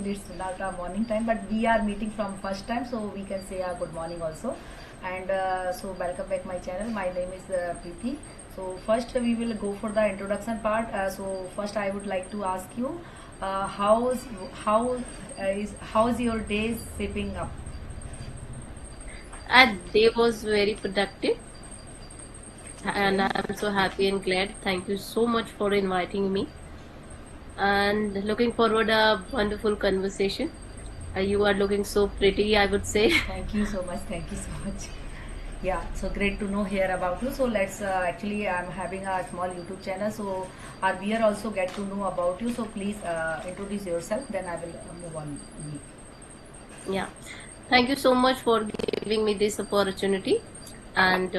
actually it's not a morning time, but we are meeting from first time, so we can say a good morning also. And so welcome back my channel. My name is Preeti. So first we will go for the introduction part. So first I would like to ask you, how's your days shaping up? Our day was very productive, and I'm so happy and glad. Thank you so much for inviting me, and looking forward a wonderful conversation. You are looking so pretty, I would say. Thank you so much. Thank you so much. Yeah, so great to know here about you. So let's actually I'm having a small YouTube channel, so our viewer also get to know about you. So please introduce yourself. Then I will move on. Yeah, thank you so much for giving me this opportunity. And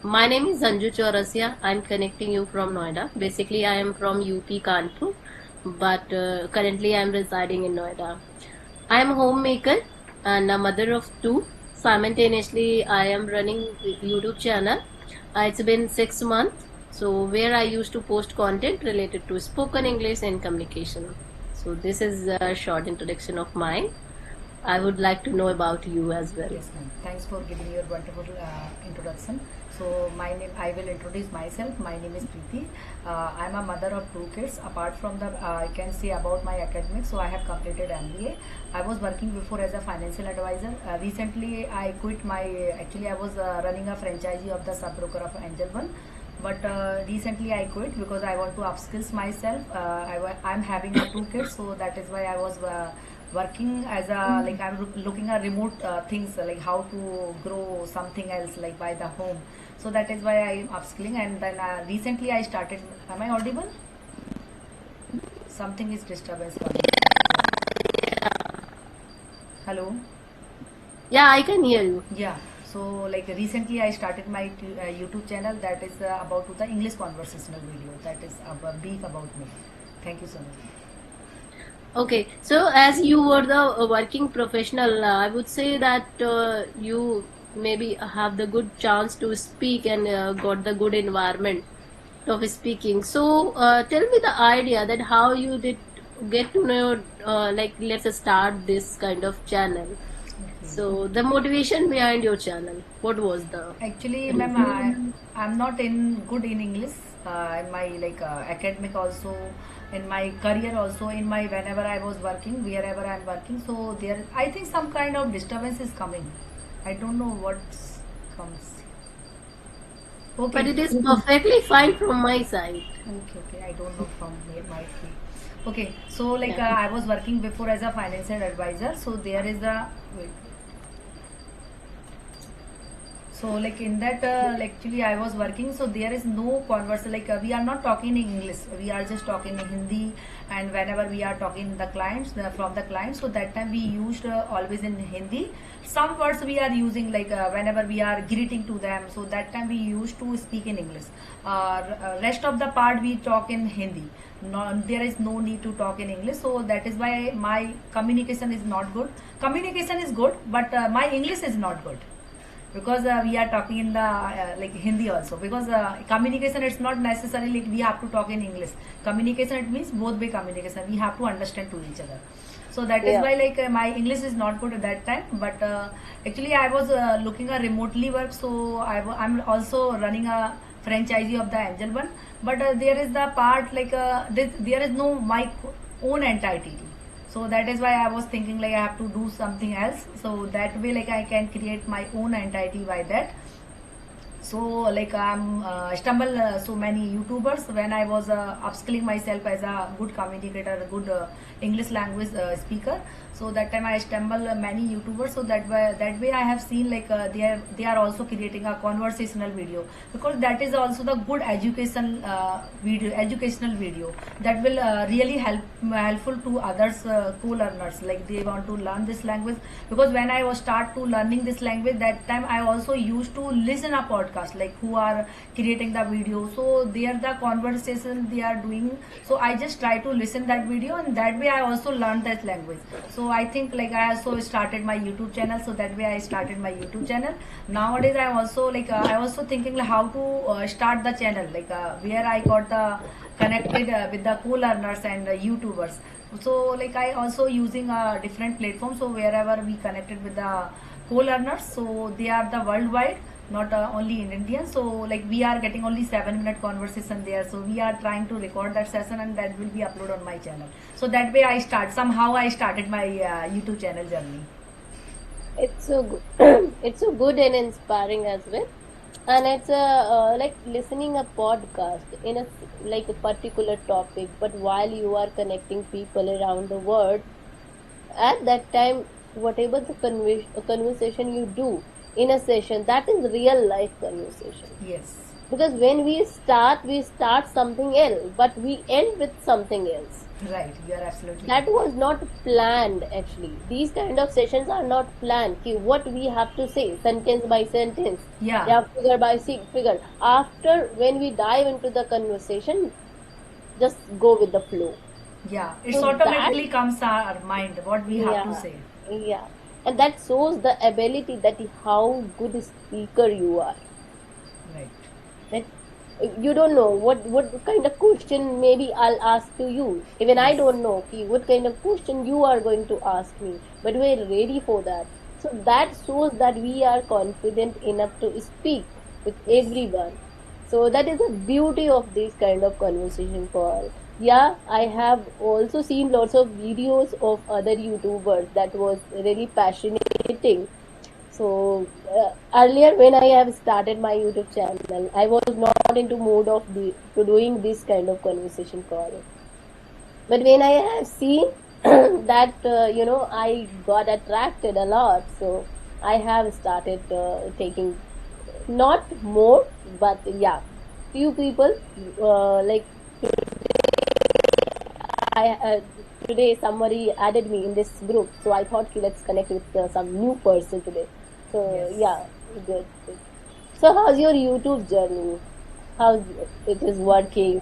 my name is Anju Chaurasia. I'm connecting you from Noida. Basically, I am from UP Kanpur, but currently I'm residing in Noida. I am a homemaker and a mother of two. Simultaneously, I am running a YouTube channel. It's been 6 months, so where I used to post content related to spoken English and communication. So this is a short introduction of mine. I would like to know about you as well. Yes, ma'am. Thanks for giving your wonderful introduction. So my name, I will introduce myself. My name is Preeti. I'm a mother of two kids. Apart from the, I can say about my academics. So I have completed MBA. I was working before as a financial advisor. Recently, I quit my. Actually, I was running a franchisee of the sub broker of Angel One. But recently I quit because I want to upskills myself. I'm having two kids, so that is why I was working as a like I'm looking at remote things like how to grow something else like by the home. So that is why I'm upskilling, and then recently I started. Am I audible? Something is disturbance coming. Hello. Yeah, I can hear you. Yeah. So like recently I started my YouTube channel that is about the English conversational video. That is brief about me. Thank you so much. Okay, so as you were the working professional, I would say that you maybe have the good chance to speak and got the good environment of speaking. So tell me the idea that how you did get to know, like let's start this kind of channel. So the motivation behind your channel, what was the Actually, ma'am, reason? I'm not in good in English. In my like academic also, in my career also, in my whenever I was working, wherever I'm working. So there, I think some kind of disturbance is coming. I don't know what comes. But Okay. it is perfectly fine from my side. Okay, okay. I don't know from my feet. Okay, so like Yeah. I was working before as a financial advisor. So there is a wait. So like in that like actually I was working, so there is no converse like we are not talking in English, we are just talking in Hindi. And whenever we are talking the clients from the clients, so that time we used always in Hindi. Some words we are using like whenever we are greeting to them, so that time we used to speak in English. Rest of the part we talk in Hindi. No, there is no need to talk in English, so that is why my communication is not good. Communication is good, but my English is not good, because we are talking in the like Hindi also, because communication it's not necessarily like we have to talk in English. Communication it means both way communication, we have to understand to each other. So that is Yeah. why like my English is not good at that time. But actually I was looking at remotely work, so I'm also running a franchisee of the Angel One. But there is the part like there is no my own entity. So that is why I was thinking like I have to do something else, so that way like I can create my own entity by that. So like I'm stumble so many YouTubers when I was upskilling myself as a good communicator, a good English language speaker. So that time I stumble many YouTubers, so that way I have seen like they are also creating a conversational video, because that is also the good education educational video that will really helpful to others co-learners, like they want to learn this language. Because when I was start to learning this language, that time I also used to listen a podcast like who are creating the video, so they are the conversation they are doing. So I just try to listen that video, and that way I also learned that language. So I think like I also started my YouTube channel, so that way I started my YouTube channel. Nowadays I also like I also thinking like how to start the channel, like where I got the connected with the co-learners and YouTubers. So like I also using a different platform. So wherever we connected with the co-learners, so they are the worldwide, not only in India. So like we are getting only 7 minute conversation there. So we are trying to record that session and that will be uploaded on my channel. So that way I started my YouTube channel journey. It's so good. It's so good and inspiring as well. And it's like listening a podcast in like a particular topic, but while you are connecting people around the world, at that time, whatever the conversation you do in a session, that is real life conversation. Yes. Because when we start something else, but we end with something else. Right, you are absolutely That right. was not planned actually. These kind of sessions are not planned. Ki what we have to say, sentence by sentence, Yeah, yeah, figure by figure. After when we dive into the conversation, just go with the flow. yeah. It's So that, automatically comes our mind what we have to yeah, say. yeah, and that shows the ability that how good a speaker you are. Right. Right? You don't know what kind of question maybe I'll ask to you. Even I Yes. don't know ki, what kind of question you are going to ask me, but we're ready for that. So that shows that we are confident enough to speak with Yes. everyone. So that is the beauty of this kind of conversation call. Yeah, I have also seen lots of videos of other YouTubers that was really passionate. So earlier, when I have started my YouTube channel, I was not into mood of to doing this kind of conversation call. But when I have seen that I got attracted a lot, so I have started taking not more, but yeah, few people like I today somebody added me in this group, so I thought, "Okay, let's connect with some new person today." So Yes. yeah, good, good. So how's your YouTube journey? How it is working?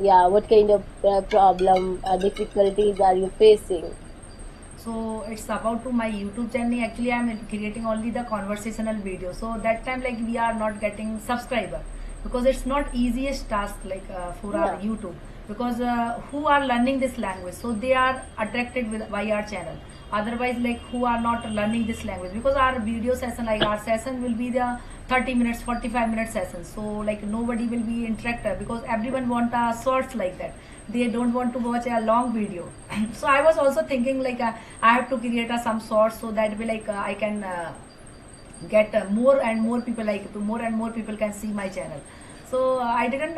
Yeah, what kind of problem, difficulties are you facing? So it's about to my YouTube channel. Actually, I'm creating only the conversational video. So that time, like we are not getting subscriber because it's not easiest task like for our Yeah, YouTube, because who are learning this language, so they are attracted with by our channel. Otherwise, like who are not learning this language, because our video session, like our session will be the 30 minutes 45-minute session. So like nobody will be interactive because everyone want a shorts like that. They don't want to watch a long video. So I was also thinking like I have to create some shorts, so that way like I can get more and more people, like more and more people can see my channel. So I didn't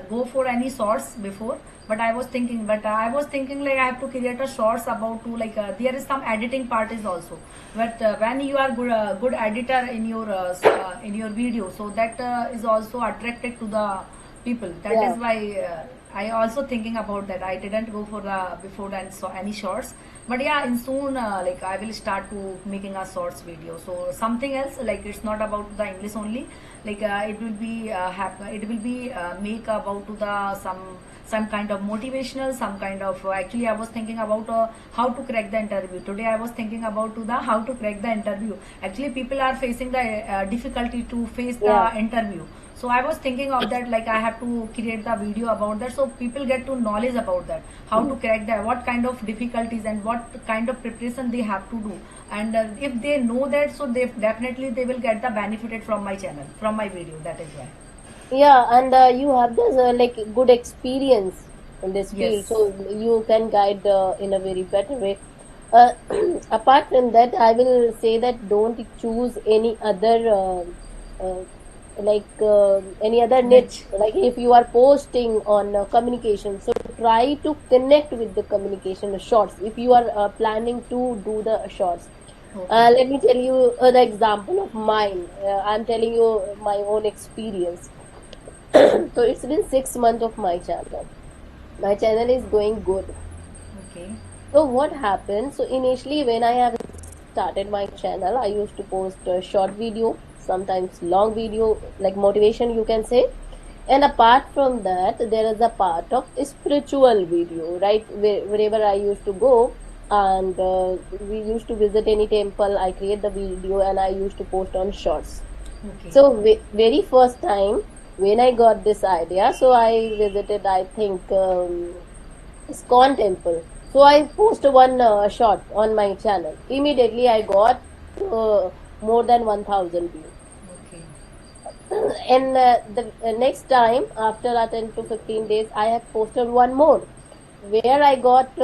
go for any shorts before, but I was thinking like I have to create a shorts about to like there is some editing part is also, but when you are good editor in your video, so that is also attracted to the people. That yeah, is why I also thinking about that. I didn't go for the before and saw any shorts, but yeah, in soon like I will start to making a shorts video. So something else, like it's not about the English only, like it will be it will be make about to the some kind of motivational, some kind of actually I was thinking about how to crack the interview. Today I was thinking about to the how to crack the interview. Actually people are facing the difficulty to face the yeah. interview. So I was thinking of that, like I have to create the video about that, so people get to knowledge about that, how to crack that, what kind of difficulties and what kind of preparation they have to do. And if they know that, so they definitely they will get the benefited from my channel, from my video. That is why. Yeah, and you have this like good experience in this field, Yes. so you can guide in a very better way. Uh, apart from that, I will say that don't choose any other uh, any other niche. Niche. Like if you are posting on communication, so try to connect with the communication shorts. If you are planning to do the shorts, Okay. let me tell you an example of mine. I'm telling you my own experience. So it's been 6 months of my channel. My channel is going good. Okay. So what happened? So initially when I have started my channel, I used to post a short video, sometimes long video, like motivation you can say. And apart from that, there is a part of spiritual video, right? Wherever I used to go and we used to visit any temple, I create the video and I used to post on shorts. Okay. So very first time, when I got this idea, so I visited, I think, ISKCON temple. So I posted one shot on my channel. Immediately I got more than 1,000 views. Okay. And the next time, after 10 to 15 days, I have posted one more where I got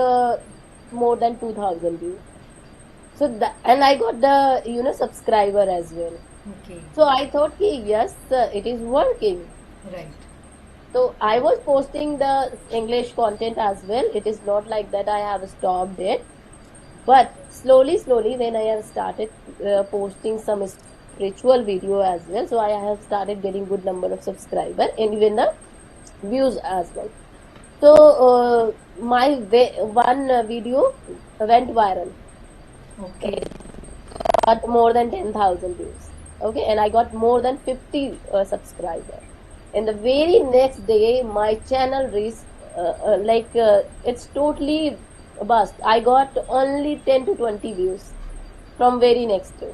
more than 2,000 views. So that, and I got the subscriber as well. Okay. So I thought, yes, it is working. Right. So I was posting the English content as well. It is not like that I have stopped it. But slowly, slowly, when I have started posting some spiritual video as well, so I have started getting good number of subscriber and even the views as well. So my one video went viral. Okay. Got more than 10,000 views. Okay, and I got more than 50 subscribers. And the very next day, my channel reached it's totally bust. I got only 10 to 20 views from very next day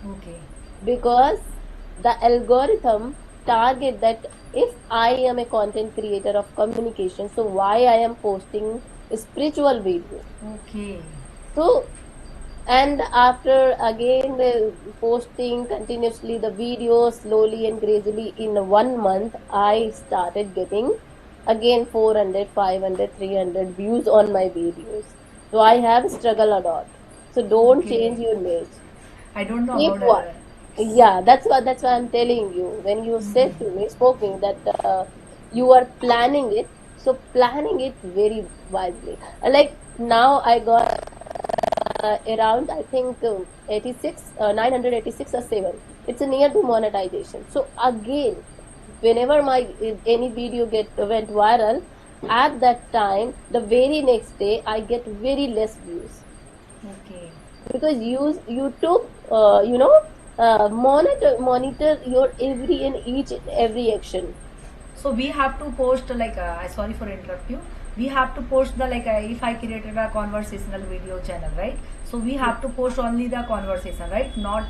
Okay. because the algorithm target that if I am a content creator of communication, so why I am posting a spiritual video. Okay. So and after again posting continuously the videos slowly and gradually in 1 month I started getting again 400, 500, 300 views on my videos. So I have struggled a lot. So don't Okay. change your image. I don't know Keep about one. Yeah, that's why I'm telling you. When you said to me, spoke me that you are planning it, so planning it very wisely. Like now I got around I think 86 986 or 7. It's a near to monetization. So again, whenever my any video went viral, at that time the very next day I get very less views Okay. because YouTube monitor your every and each and every action. So we have to post like sorry for interrupt you. We have to post the like if I created a conversational video channel, right? So we have to post only the conversation, right? Not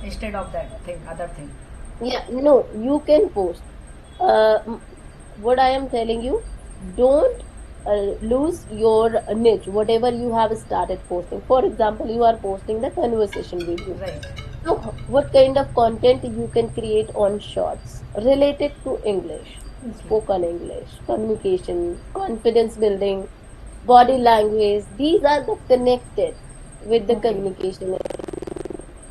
instead of that thing, other thing. Yeah, no, you can post. Uh, m- what I am telling you, don't lose your niche, whatever you have started posting. For example, you are posting the conversation video. Right. So, what kind of content you can create on shorts related to English, Okay. spoken English, communication, confidence building, body language? These are the connected with the Okay. communication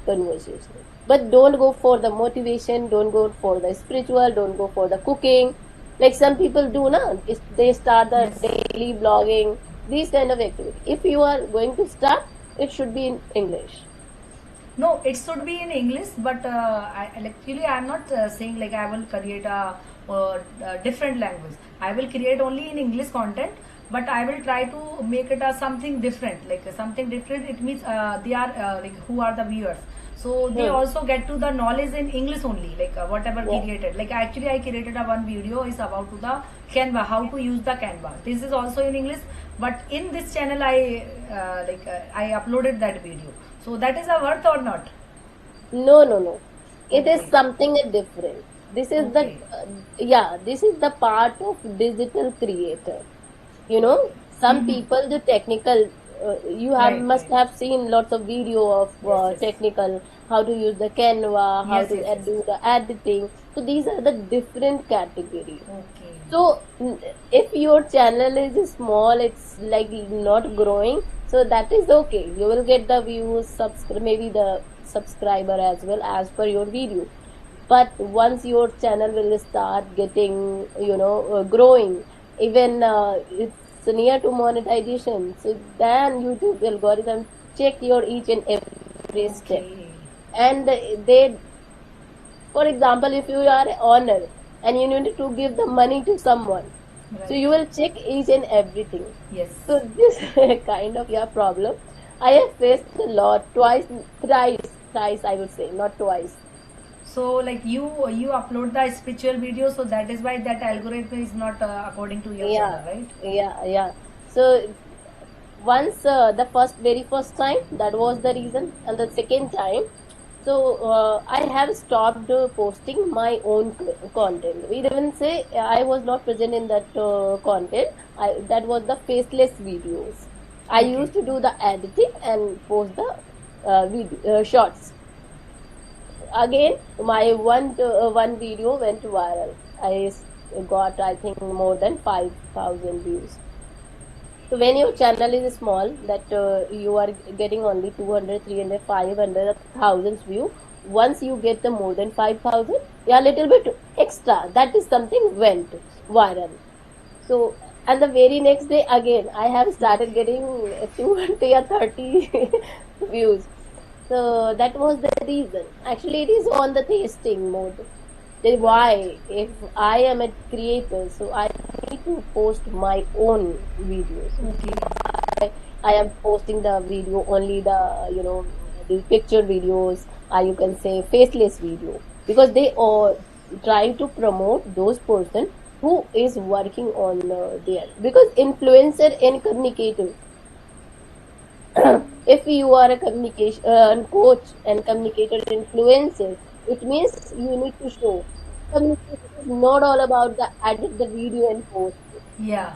conversation. But don't go for the motivation, don't go for the spiritual, don't go for the cooking. Like some people do now, they start the Yes. daily blogging, these kind of activity. If you are going to start, it should be in English. No, it should be in English, but actually I'm not saying like I will create a different language. I will create only in English content, but I will try to make it something different. Like something different, it means they are like who are the viewers. So they Hmm. also get to the knowledge in English only, like whatever Yeah. created. Like actually I created a one video is about to the Canva, how to use the Canva. This is also in English, but in this channel I uploaded that video. So that is a worth or not? No, no, no. It is Okay. something different. This is the Okay. yeah, this is the part of digital creator. You know, some Mm-hmm. people the technical. You have Right, must right. have seen lots of video of Yes, yes. technical how to use the Canva, how Yes, to yes, yes. do the editing. So these are the different category. Okay. So if your channel is small, it's like not growing, so that is okay. You will get the views, maybe the subscriber as well as per your video. But once your channel will start getting, growing, even it's near to monetization, so then YouTube algorithm check your each and every step, Okay. and they, for example, if you are an owner and you need to give the money to someone, so Right. you will check each and everything. Yes. So this kind of your problem I have faced a lot, twice, thrice I would say, not twice. So like you upload the spiritual video, so that is why that algorithm is not according to your Yeah, channel, right? yeah. So once the very first time, that was the reason, and the second time So I have stopped posting my own content. We even say I was not present in that content. That was the faceless videos. I Okay. used to do the editing and post the shorts. Again, my one video went viral. Got, I think, more than 5,000 views. So when your channel is small, that you are getting only 200, 300, 500, thousands view. Once you get the more than 5,000, yeah, little bit extra. That is something went viral. So, and the very next day again, I have started getting 20 or 30 views. So that was the reason. Actually, it is on the tasting mode. Then why? If I am a creator, so I need to post my own videos. Okay. I am posting the video only the picture videos, or you can say faceless video, because they are trying to promote those person who is working on there, because influencer and communicator. If you are a communication coach and communicator influencer, it means you need to show. Communication is not all about the edit the video and post it. Yeah.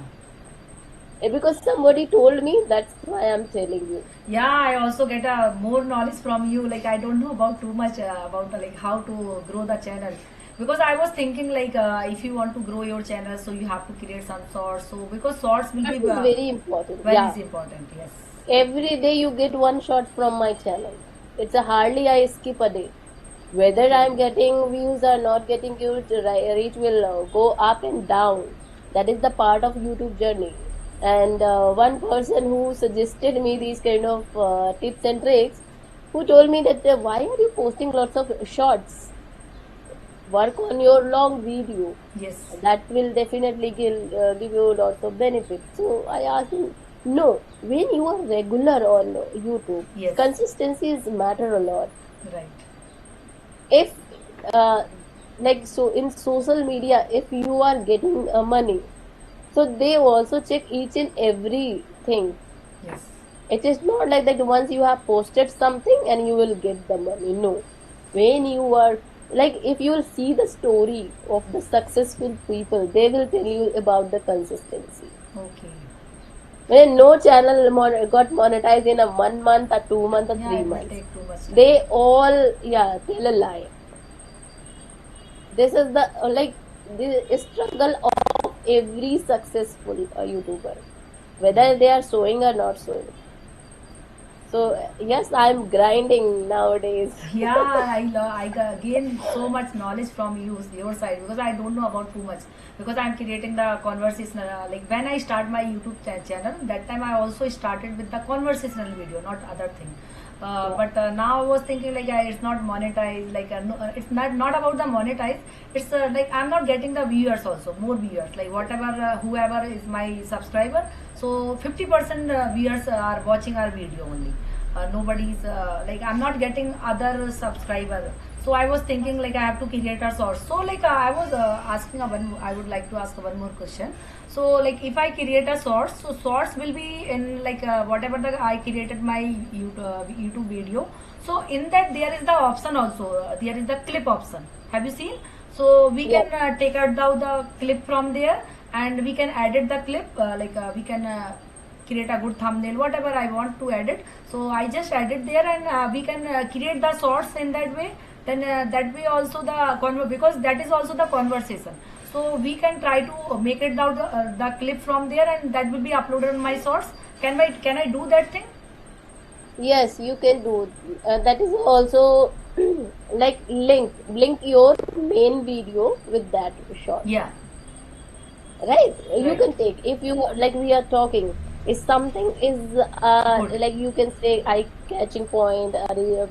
Because somebody told me, that's why I'm telling you. Yeah, I also get more knowledge from you. Like I don't know about too much about like how to grow the channel, because I was thinking like if you want to grow your channel, so you have to create some shorts. So because shorts will That be is very important. very Yeah. important. Yes. Every day you get one shot from my channel. It's a hardly I skip a day. Whether Okay. I'm getting views or not getting views, reach will go up and down. That is the part of YouTube journey. And one person who suggested me these kind of tips and tricks, who told me that why are you posting lots of shorts? Work on your long video. Yes. That will definitely give you lots of benefits. So I asked him, no, when you are regular on YouTube, Yes. consistencies matter a lot. Right. If uh, like so in social media, if you are getting money, so they also check each and everything. Yes. It is not like that once you have posted something and you will get the money. No, when you are like, if you will see the story of the successful people, they will tell you about the consistency. Okay. When no channel got monetized in a 1 month or 2 months or Yeah, three it will months, take too much time. they all, yeah, tell a lie. This is the the struggle of every successful YouTuber, whether they are showing or not showing. So yes, I'm grinding nowadays. Yeah, gain so much knowledge from your side, because I don't know about too much, because I'm creating the conversational like when I start my YouTube channel, that time I also started with the conversational video, not other thing. Yeah. But now I was thinking like it's not monetized, like no, it's not about the monetize. It's like I'm not getting the viewers also, more viewers, like whatever whoever is my subscriber. So 50% viewers are watching our video only. Nobody's like I'm not getting other subscriber. So I was thinking like I have to create a source. So like I was asking I would like to ask one more question. So like if I create a source, so source will be in like whatever the I created my YouTube video. So in that there is the option also. There is the clip option. Have you seen? So we Yeah. can take out the clip from there, and we can edit the clip. We can create a good thumbnail, whatever I want to edit. So I just edit there, and we can create the shorts in that way. Then that way also because that is also the conversation. So we can try to make it out the clip from there, and that will be uploaded on my source. Can I do that thing? Yes, you can do. That is also like link your main video with that short. Yeah. Right, you Right. can take, if you like, we are talking, if something is Good. like, you can say eye catching point,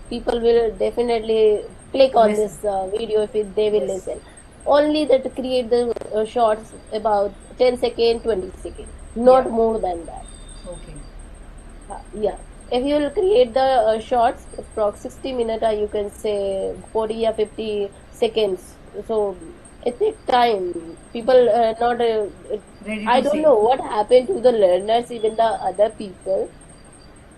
people will definitely click on Listen. this video if they will Yes. listen. Only that create the shorts about 10 second, 20 second, Yeah. not more than that. Okay. Yeah, if you will create the shorts approx 60 minutes, or you can say 40 or 50 seconds, so it takes time. People not Ready I to don't see. know what happened to the learners, even the other people.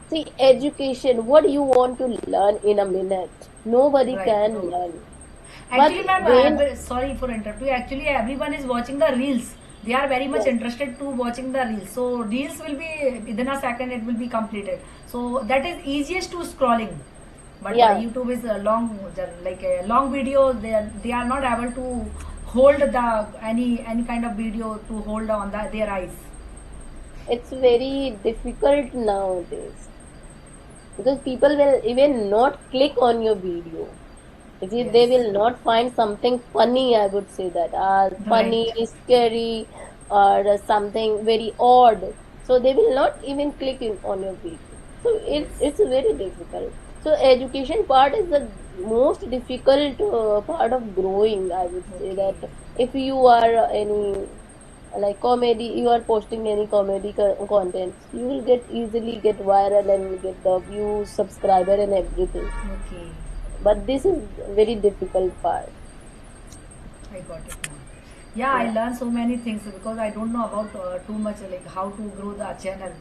See, education, what you want to learn in a minute, Nobody Right. can No. learn. Actually, But ma'am, when, sorry for interrupting. Actually, everyone is watching the reels. They are very much yes, interested to watching the reels. So reels will be within a second. It will be completed. So that is easiest to scrolling. But yeah, YouTube is a long, like a long video. They are not able to hold the any kind of video to hold on their eyes. it's very difficult nowadays because people will even not click on your video. They Yes. will not find something funny, I would say that, Right. funny, scary, or something very odd. So they will not even click in on your video. So Yes. it's very difficult. So education part is the most difficult part of growing. I would say Okay. that if you are any like comedy, you are posting any comedy contents, you will get easily get viral and get the views, subscriber, and everything. Okay. But this is very difficult part. I got it now. Yeah, I Yeah. learned so many things because I don't know about too much like how to grow the channel.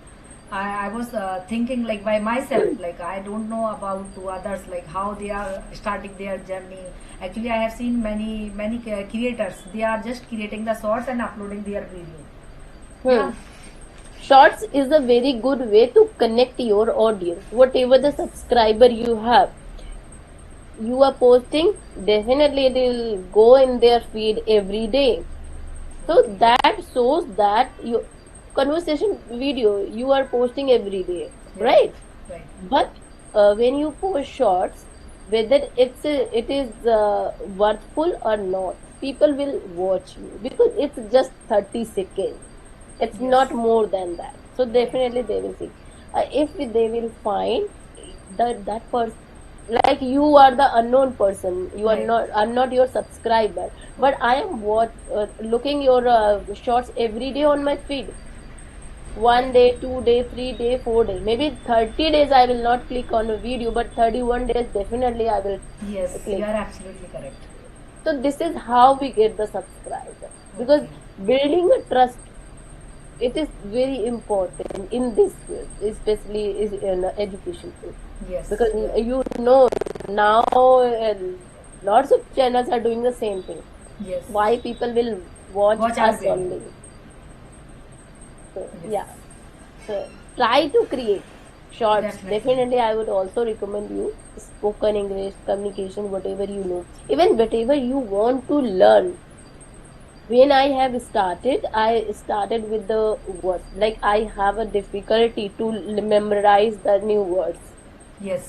I was thinking like by myself, like I don't know about to others like how they are starting their journey. Actually, I have seen many creators. They are just creating the shorts and uploading their video. Hmm. Yeah. Shorts is a very good way to connect your audience. Whatever the Yes. subscriber you have, you are posting, definitely it will go in their feed every day. So Okay. that shows that your conversation video you are posting every day, Yeah. right? Right. But when you post shorts, whether it is worthful or not, people will watch you because it's just 30 seconds. It's Yes. not more than that. So Right. definitely they will see. If they will find that person, like you are the unknown person, you are Right. not. I'm not your subscriber, but I am looking your shorts every day on my feed. Yeah. 1 day, 2 day, 3 day, 4 day, maybe 30 days I will not click on a video, but 31 days definitely I will Yes. You click. are absolutely correct. So this is how we get the subscriber because Okay. building a trust, it is very important in this field, especially is in the education field, Yes. because Yeah. you know now lots of channels are doing the same thing. Yes. Why people will watch Watch our us video. only? So Yes. yeah, so try to create shorts. Definitely. Definitely, I would also recommend you spoken English, communication, whatever you know, even whatever you want to learn. When I have started, I started with the words. Like I have a difficulty to memorize the new words. Yes.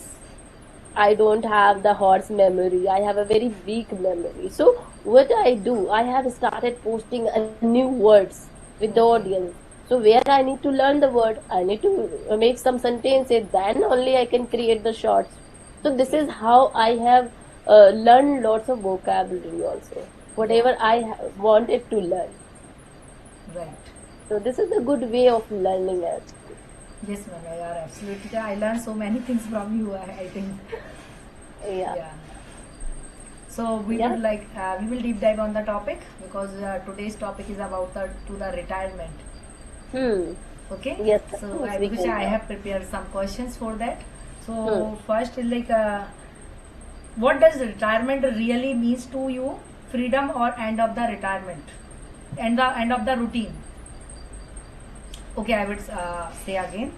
I don't have the horse memory. I have a very weak memory. So what I do, I have started posting a new words with the Okay. audience. So where I need to learn the word, I need to make some sentences. Then only I can create the shorts. So this Okay. is how I have learned lots of vocabulary also. Yeah. Whatever I wanted to learn. Right. So this is a good way of learning actually. Yes, ma'am. You are absolutely correct. I learned so many things from you. I think. Yeah. Yeah. So Yeah. we will deep dive on the topic because today's topic is about the retirement. Hmm. Okay. Yes, of So course we which can I talk. have prepared some questions for that. Hmm. So first is like what does retirement really means to you? Freedom or end of the retirement? And the end of the routine. Okay, I would say again.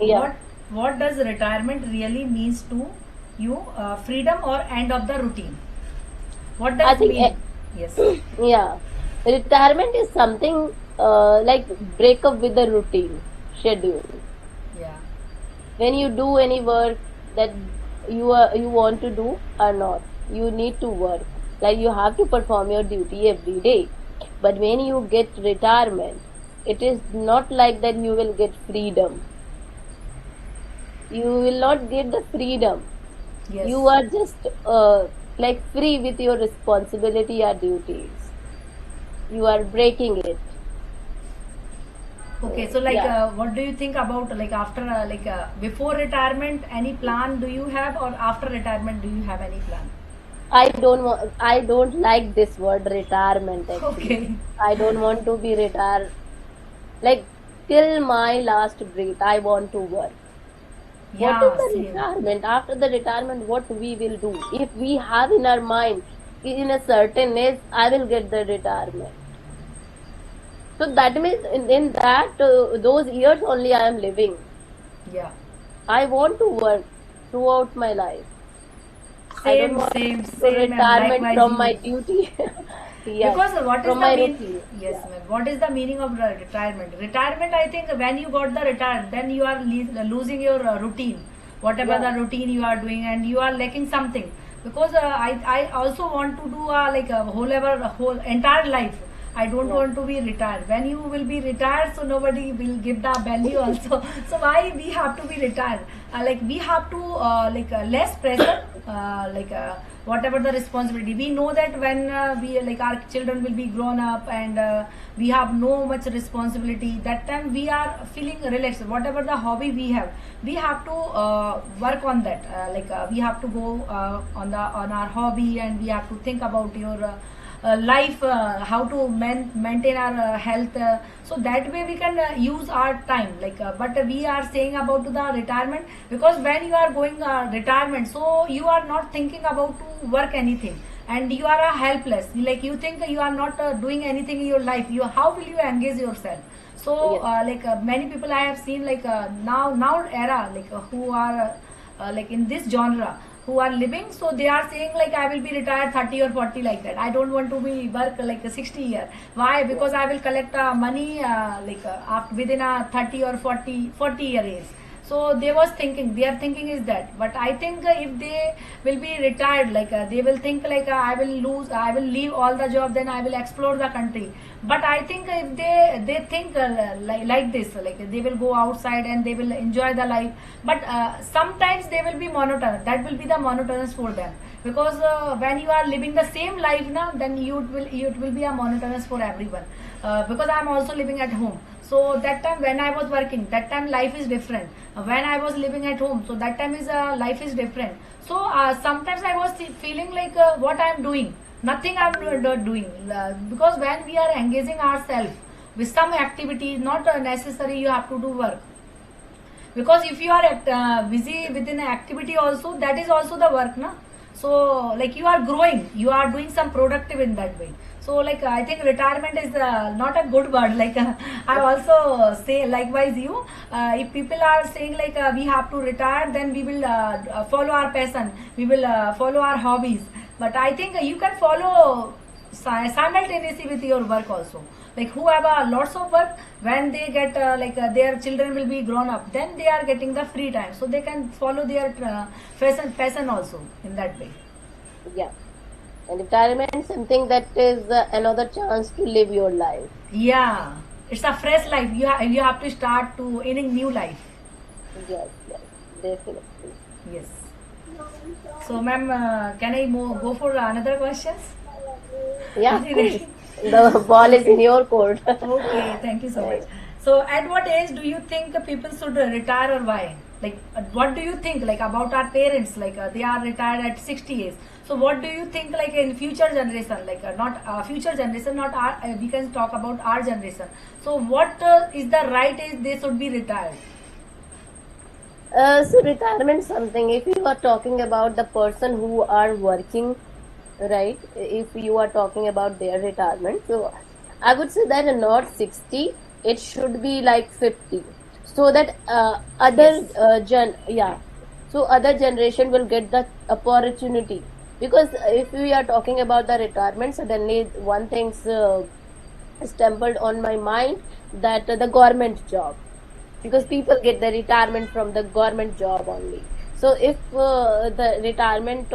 Yeah. What does retirement really means to you? Freedom or end of the routine? What I does think mean? Yes. yeah, retirement is something like break up with the routine schedule. Yeah. When you do any work that you want to do or not, you need to work. Like you have to perform your duty every day. But when you get retirement, it is not like that you will get freedom. You will not get the freedom. Yes. You are just like free with your responsibility or duties. You are breaking it. Okay. So So like, yeah, what do you think about like after before retirement? Any plan do you have, or after retirement do you have any plan? I don't like this word retirement actually. Okay. I don't want to be retired. Like till my last breath, I want to work. What is Yeah, the same. retirement? After the retirement, what we will do? If we have in our mind, in a certain age, I will get the retirement. So that means in that those years only I am living. Yeah, I want to work throughout my life. I don't same, want same, to same, ma'am. retirement Likewise, from you. my duty. Yes, Because what is from the my mean? routine. Yes, Yeah, ma'am. What is the meaning of retirement? Retirement, I think, when you got the retire, then you are losing your routine, whatever yeah, the routine you are doing, and you are lacking something. Because I also want to do like a whole entire life. I don't yeah, want to be retired. When you will be retired, so nobody will give the value also. So why we have to be retired? Like we have to less pressure. Whatever the responsibility, we know that when we like our children will be grown up and we have no much responsibility. That time we are feeling relaxed. Whatever the hobby we have to work on that. We have to go on our hobby, and we have to think about your life, how to maintain our health, so that way we can use our time. But we are saying about the retirement, because when you are going retirement, so you are not thinking about to work anything, and you are helpless. Like you think you are not doing anything in your life. You How will you engage yourself? So yes, many people I have seen, now era, who are in this genre, who are living, so they are saying like I will be retired 30 or 40, like that. I don't want to be work like a 60 year. Why? yeah, Because I will collect money after within a 30 or 40 year age. So they was thinking, their thinking is that. But I think if they will be retired, they will think I will leave all the job, then I will explore the country. But I think if they think like this, like they will go outside and they will enjoy the life. But sometimes they will be monotonous. That will be the monotonous for them, because when you are living the same life now, then it will be a monotonous for everyone. Because I am also living at home, so that time when I was working, that time life is different. When I was living at home, so that time is life is different. So sometimes I was feeling like what I am doing, nothing I'm not doing. Because when we are engaging ourselves with some activity, not necessary you have to do work. Because if you are busy within an activity also, that is also the work, na. So like you are growing, you are doing some productive in that way. So I think retirement is not a good word. I also say likewise you, if people are saying we have to retire, then we will follow our passion, we will follow our hobbies. But I think you can follow simultaneously with your work also. Like who have lots of work, when they get their children will be grown up, then they are getting the free time, so they can follow their passion also in that way. yeah. And retirement something that is another chance to live your life. Yeah, it's a fresh life. You have to start to in a new life. Yes, yes, definitely. Yes. So ma'am, can I go for another questions? Yeah, Is of it course. ready? The ball is in Okay. your court. Okay, thank you so much. Right. So, at what age do you think people should retire, or why? What do you think about our parents? They are retired at 60 years. So, what do you think in future generation? Not future generation, not our. We can talk about our generation. So, what is the right age they should be retired? So retirement something, if you are talking about the person who are working, right? If you are talking about their retirement, so I would say that not 60, it should be like 50. So that Yes. yeah. So other generation will get the opportunity. Because if we are talking about the retirement, suddenly one thing's stumbled on my mind, that the government job, because people get the retirement from the government job only. So if the retirement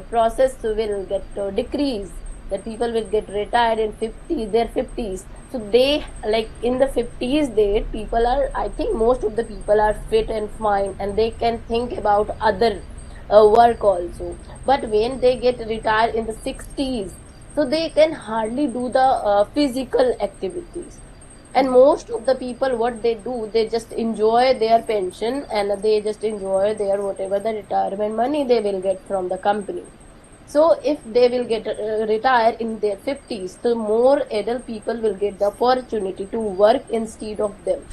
process will get decrease, that people will get retired in 50 their 50s, so they like in the 50s they people are, I think most of the people are fit and fine and they can think about other work also. But when they get retired in the 60s, so they can hardly do the physical activities. And most of the people, what they do, they just enjoy their pension and they just enjoy their whatever the retirement money they will get from the company. So if they will get retire in their 50s, the more adult people will get the opportunity to work instead of them.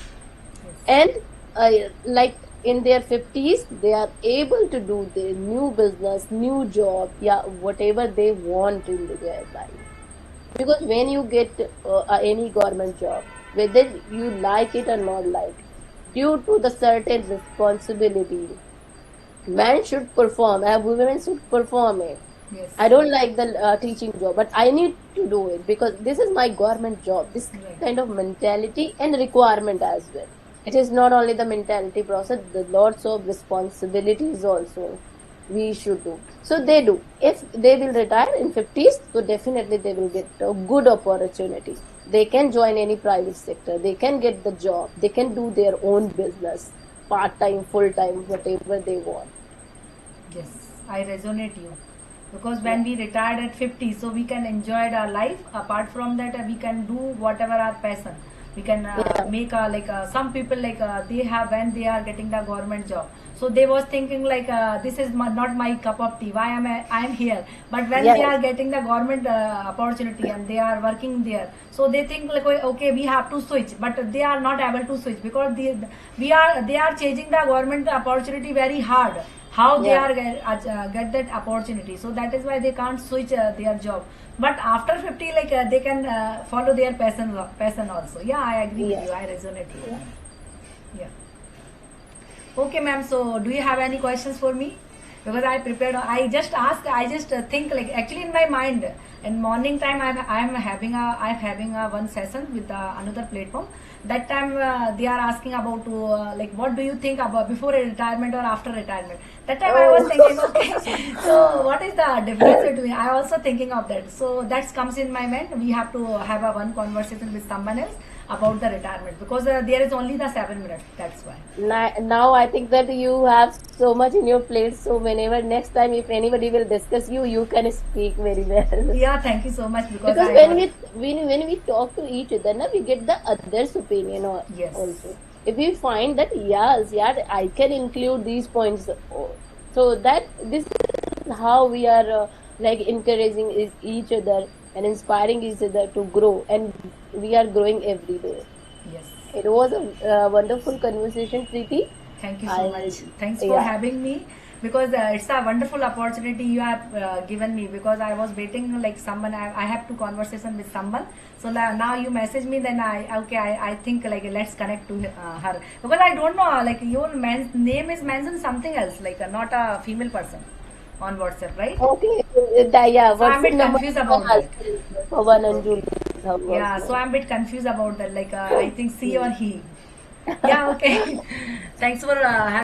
Yes. And uh, like in their 50s they are able to do their new business, new job, yeah, whatever they want in their life. Because when you get any government job, whether you like it or not like, due to the certain responsibility, man should perform, women should perform it. Yes. I don't like the teaching job, but I need to do it because this is my government job. This Right. kind of mentality and requirement as well. It is not only the mentality process, the lots of responsibilities also we should do. So they do. If they will retire in 50s, so definitely they will get a good opportunity. They can join any private sector. They can get the job. They can do their own business, part time, full time, whatever they want. Yes, I resonate you. Because when we retired at 50, so we can enjoy our life. Apart from that, we can do whatever our passion. We can Yeah. make some people like they have when they are getting the government job. So they was thinking like this is not my cup of tea. Why I am here? But when they Yes. are getting the government opportunity and they are working there, so they think like okay we have to switch, but they are not able to switch because they are chasing the government opportunity very hard, how they Yeah. are get that opportunity. So that is why they can't switch their job. But after 50 like they can follow their passion also. Yeah, I agree with Yes. you, I resonate with you. Yeah. Okay, ma'am. So, do you have any questions for me? Because I prepared. I just ask. I just think like actually in my mind. In morning time, I'm having a one session with another platform. That time they are asking about to like what do you think about before retirement or after retirement. That time I was thinking, Oh. okay, so what is the difference between? I also thinking of that. So that comes in my mind. We have to have a one conversation with someone else about the retirement because there is only the 7 minutes. That's why. Now I think that you have so much in your plate. So whenever next time if anybody will discuss you, you can speak very well. Yeah, thank you so much because Because I when got we talk to each other, na, we get the other's opinion yes, also. If we find that yes, yeah, I can include these points, so that this is how we are like encouraging is each other and inspiring each other to grow, and we are growing every day. yes. It was a wonderful conversation, Preeti. Thank you so I much. Thanks for Yeah, having me because it's a wonderful opportunity you have given me because I was waiting like someone I have to conversation with someone. So now you message me, then I think like let's connect to her because I don't know like your man's name is mentioned something else like not a female person on WhatsApp, right? okay. Yeah, So I'm a WhatsApp bit number confused is my about that. husband, Pawan Okay. Anjuli. Is her first Yeah, so name. I'm a bit confused about that. Like I think she or he. Yeah, okay. Thanks for having